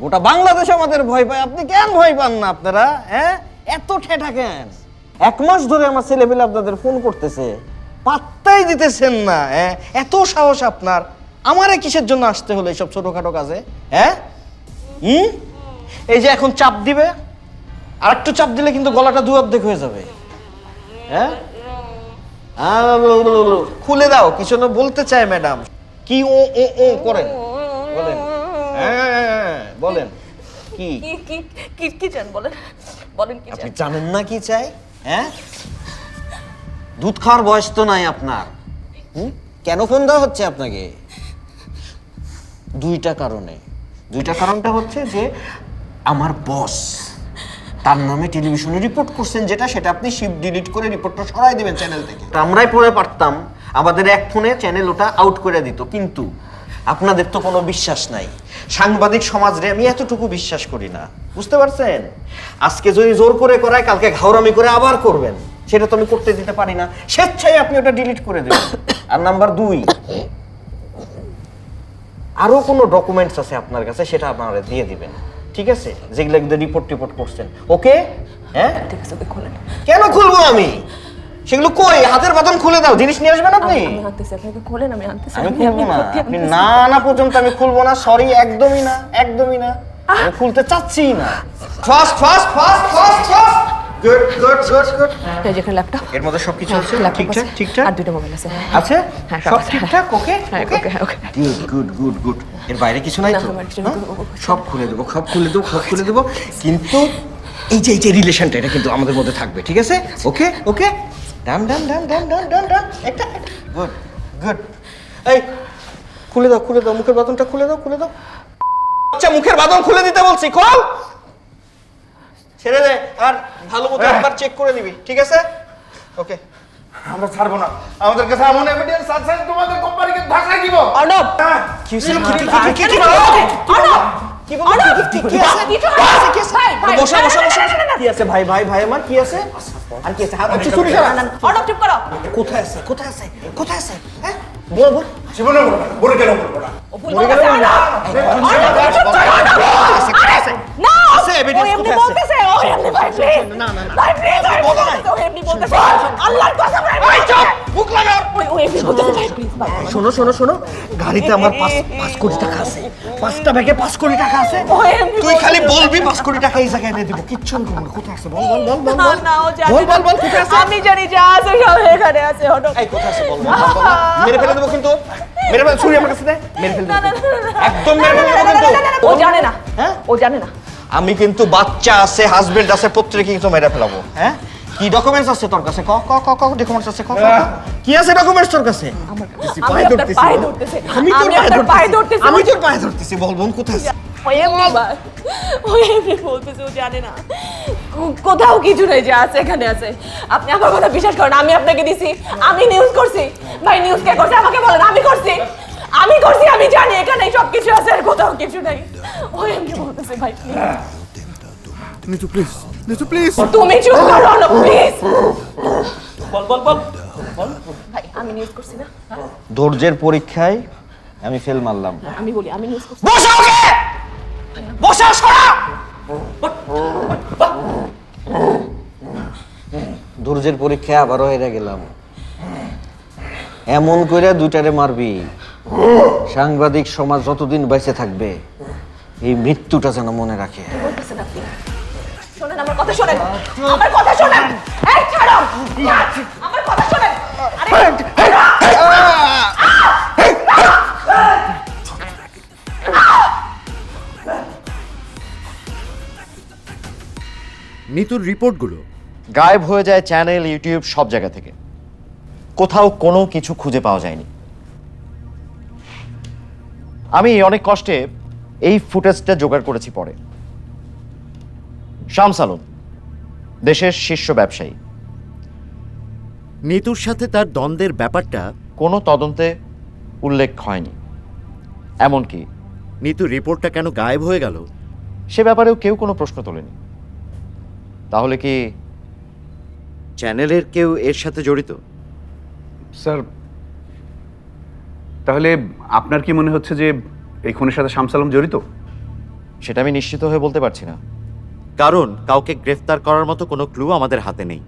গোটা বাংলাদেশ আমাদের ভয় পায়, আপনি কেন ভয় পান না? আপনারা এত ঠেঠা কেন? 1 মাস ধরে আমার ছেলেপেলে আপনাদের ফোন করতেছে, পাত্তাই দিতেছেন না। এত সাহস আপনার? আমারে কিসের জন্য আসতে হলো এইসব ছোটখাটো কাজে? এই যে এখন চাপ দিবে, আর একটু চাপ দিলে কিন্তু গলাটা 2 অর্ধেক হয়ে যাবে। খুলে দাও, কিছু না বলতে চায় ম্যাডাম। কি ও ও ও করেন? বলেন, বলেন কি কি কি চান বলেন, বলেন কি চান? আপনি জানেন না কি চাই? দুধ খাওয়ার বয়স তো নাই আপনার। কেন ফোন দেওয়া হচ্ছে আপনাকে? 2টা কারণে। 2টা কারণটা হচ্ছে যে আমার বস তার নামে টেলিভিশনে রিপোর্ট করছেন, সেটা আপনি শিফট ডিলিট করে রিপোর্টটা সরাই দিবেন চ্যানেল থেকে। আমরাই পড়ে পারতাম, আমাদের এক ফোনে চ্যানেল ওটা আউট করে দিত, কিন্তু আপনাদের তো কোনো বিশ্বাস নাই। সাংবাদিক সমাজরে আমি এতটুকু বিশ্বাস করি না, বুঝতে পারছেন? আজকে যদি জোর করে করায়, কালকে ঘাওরামি করে আবার করবেন, সেটা তো আমি করতে দিতে পারি না। স্বেচ্ছায় আপনি ওটা ডিলিট করে দেবেন। আর নাম্বার 2, আরো কোনো ডকুমেন্টস আছে আপনার কাছে, সেটা আপনারা দিয়ে দিবেন, ঠিক আছে? যেগুলো রিপোর্ট করছেন, ওকে? ঠিক আছে, ওকে খোলেন। কেন খুলবো আমি? সেগুলো কই? হাতের বাঁধন খুলে দাও, জিনিস নিয়ে আসবেন আপনি। আমি আনতেছি, আপনাকে খোলেন, আমি আনতেছি। আমি খুলবো না, আপনি না আনা পর্যন্ত আমি খুলবো না। সরি, একদমই না, একদমই না। আমি খুলতে চাচ্ছি না। Fast fast fast fast fast. Good good good good. এই যে এখানে ল্যাপটপ, এর মধ্যে সবকিছু আছে ঠিকঠাক? ঠিকঠাক। আর 2টা মোবাইল আছে। আছে? হ্যাঁ, সব ঠিকঠাক? Okay okay okay. Good good good good. এর বাইরে কিছু নাই তো? সব খুলে দেবো, সব খুলে দেবো, সব খুলে দেবো। কিন্তু এই যে রিলেশনটা, এটা কিন্তু আমাদের মধ্যে থাকবে, ঠিক আছে? ওকে ওকে। ডান ডান ডান ডান ডান ডান ডান। একটা গুড গুড। এই খুলে দাও, খুলে দাও, মুখের বাঁধনটা খুলে দাও, খুলে দাও। আচ্ছা, মুখের বাঁধন খুলে দিতে বলছি, খোল। ছেড়ে দে, আর ভালো মতো একবার চেক করে নিবি, ঠিক আছে? ওকে। আমরা ছাড়বো না, আমাদের কাছে এমন এভিডেন্স আছে তোমাদের কোম্পানিকে ধাক্কা দিব। অর্ণব, কি হইছে? কি আছে? বসা বসা বসা। কি আছে ভাই, ভাই ভাই আমার কি আছে? আর কি আছে? আচ্ছা চুরি করা। অর্ণব চুপ করো। কোথায় আছে? কোথায় আছে? কোথায় আছে? বল বল। জীবনে বলে কেন বলবো না? ও ভুল বলতেছে। না, আছে এভিডেন্স কোথায় আছে? ও এমনি ভাই প্লিজ। না না ভাই প্লিজ, ও এমনি বলতেছে। আল্লাহর কসম ভাই। ভাই চুপ, মুখ লাগা। ও এমনি বলতেছে ভাই প্লিজ ভাই। শোনো শোনো শোনো, গাড়িতে আমার 5 কোটি টাকা আছে। 5টা ব্যাগে 5 কোটি টাকা আছে। ও এমনি তুই খালি বলবি 5 কোটি টাকা এই জায়গায় এনে দিব, কিচ্ছু আমি করব না। কোথায় আছে? বল বল বল বল না বল। না, ও জানে। বল বল বল, কোথায় আছে? আমি জানি যা আছে সব এখানে আছে। অর্ণব, এই কোথায় আছে? বল বল বল। মেরে ফেলে দেব কিন্তু। মেরে ফেলে, ছুরি আমার কাছে দে, মেরে ফেলে দেব। একদম মেরে ফেলে দেব কিন্তু। ও জানে না। হ্যাঁ? ও জানে না। আমি কিন্তু বাচ্চা আছে, হাজবেন্ড আছে, প্রত্যেককে কিন্তু মেরে ফেলাবো। কি ডকুমেন্টস আছে তোর কাছে? ক ক ক ক ডকুমেন্টস আছে? ক ক কি আছে ডকুমেন্টস তোর কাছে? আমি তোর পায়ে ধরতেছি। আমি তোর পায়ে ধরতেছি। আমি তোর পায়ে ধরতেছি। বল বোন, কোথায় আছে? ও এমনি বলতেছে, ও জানে না। কোথাও কিছু নেই, যা আছে এখানে আছে। আপনি আমার কথা বিশ্বাস করেন, আমি আপনাকে দিছি, আমি নিউজ করছি। ভাই নিউজ কে করছে আমাকে বলেন। আমি করছি, আমি জানি এখানে সব কিছু আছে, আর কোথাও কিছু নেই। ও এমনি বলতেছে ভাই প্লিজ। নিচু প্লিজ, নিচু প্লিজ। তুমি চুপ করো না প্লিজ। বল বল বল। ভাই আমি নিউজ করছি না। ধৈর্যের পরীক্ষায় আমি ফেল মারলাম। আমি বলি আমি নিউজ করছি। বসা ওকে, বসা, সরা। ধৈর্যের পরীক্ষায় আবারও হেরে গেলাম। এমন কইরা 2টারে মারবি, সাংবাদিক সমাজ যতদিন বেঁচে থাকবে এই মৃত্যুটা যেন মনে রাখে। বলতেছেন আপনি? শোনেন আমার কথা, শোনেন আমার কথা, শোনেন। এই ছাড়ো, আমার কথা শোনেন। নিতুর রিপোর্টগুলো গায়েব হয়ে যায় চ্যানেল, ইউটিউব, সব জায়গা থেকে। কোথাও কোনো কিছু খুঁজে পাওয়া যায়নি। আমি অনেক কষ্টে এই ফুটেজটা জোগাড় করেছি পরে। শামস আলম দেশের শীর্ষ ব্যবসায়ী, নিতুর সাথে তার দ্বন্দ্বের ব্যাপারটা কোনো তদন্তে উল্লেখ হয়নি। এমনকি নিতুর রিপোর্টটা কেন গায়েব হয়ে গেল সে ব্যাপারেও কেউ কোনো প্রশ্ন তোলেনি। তাহলে কি চ্যানেলের কেউ এর সাথে জড়িত? স্যার, তাহলে আপনার কি মনে হচ্ছে যে এই খুনের সাথে শামস আলম জড়িত? সেটা আমি নিশ্চিত হয়ে বলতে পারছি না, কারণ কাউকে গ্রেফতার করার মতো কোনো ক্লু আমাদের হাতে নেই।